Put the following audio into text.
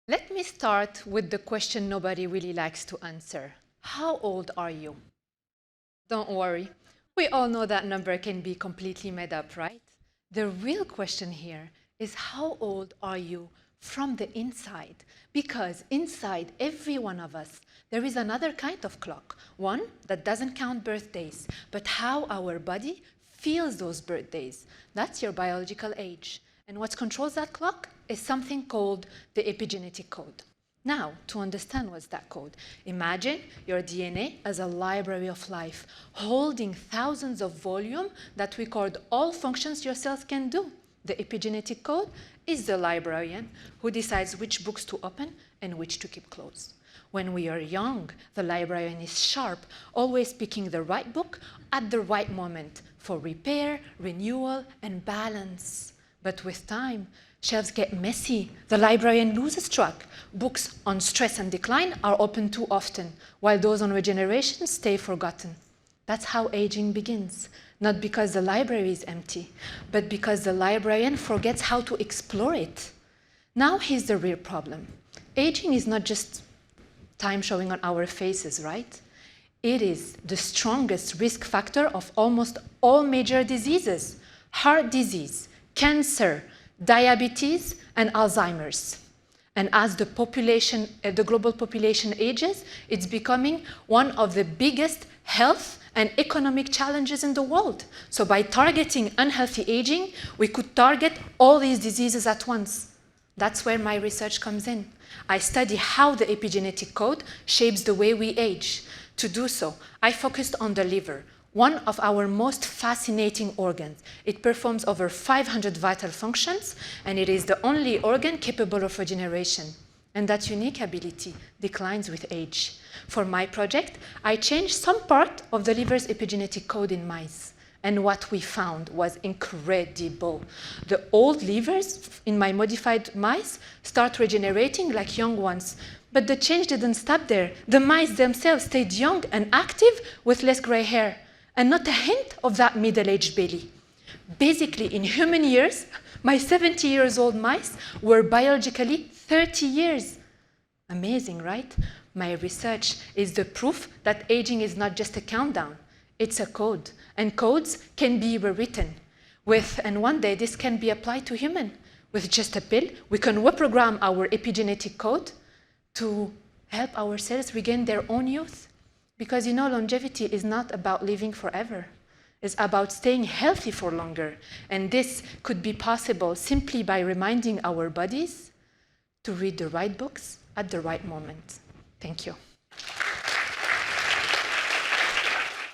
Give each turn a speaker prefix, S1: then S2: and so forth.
S1: Let me start with the question nobody really likes to answer. How old are you? Don't worry. We all know that number can be completely made up, right? The real question here is how old are you from the inside? Because inside every one of us, there is another kind of clock. One that doesn't count birthdays, but how our body feels those birthdays. That's your biological age. And what controls that clock is something called the epigenetic code. Now, to understand what's that code, imagine your DNA as a library of life, holding thousands of volumes that record all functions your cells can do. The epigenetic code is the librarian who decides which books to open and which to keep closed. When we are young, the librarian is sharp, always picking the right book at the right moment for repair, renewal, and balance. But with time, shelves get messy. The librarian loses track. Books on stress and decline are opened too often, while those on regeneration stay forgotten. That's how aging begins. Not because the library is empty, but because the librarian forgets how to explore it. Now here's the real problem. Aging is not just time showing on our faces, right? It is the strongest risk factor of almost all major diseases. Heart disease, cancer, diabetes, and Alzheimer's. And as the global population ages, it's becoming one of the biggest health and economic challenges in the world. So by targeting unhealthy aging, we could target all these diseases at once. That's where my research comes in. I study how the epigenetic code shapes the way we age. To do so, I focused on the liver, one of our most fascinating organs. It performs over 500 vital functions, and it is the only organ capable of regeneration. And that unique ability declines with age. For my project, I changed some part of the liver's epigenetic code in mice. And what we found was incredible. The old livers in my modified mice start regenerating like young ones. But the change didn't stop there. The mice themselves stayed young and active with less gray hair, and not a hint of that middle-aged belly. Basically, in human years, my 70-year-old mice were biologically 30 years. Amazing, right? My research is the proof that aging is not just a countdown. It's a code, and codes can be rewritten. And one day, this can be applied to human. With just a pill, we can reprogram our epigenetic code to help our cells regain their own youth. Because, you know, longevity is not about living forever. It's about staying healthy for longer. And this could be possible simply by reminding our bodies to read the right books at the right moment. Thank you.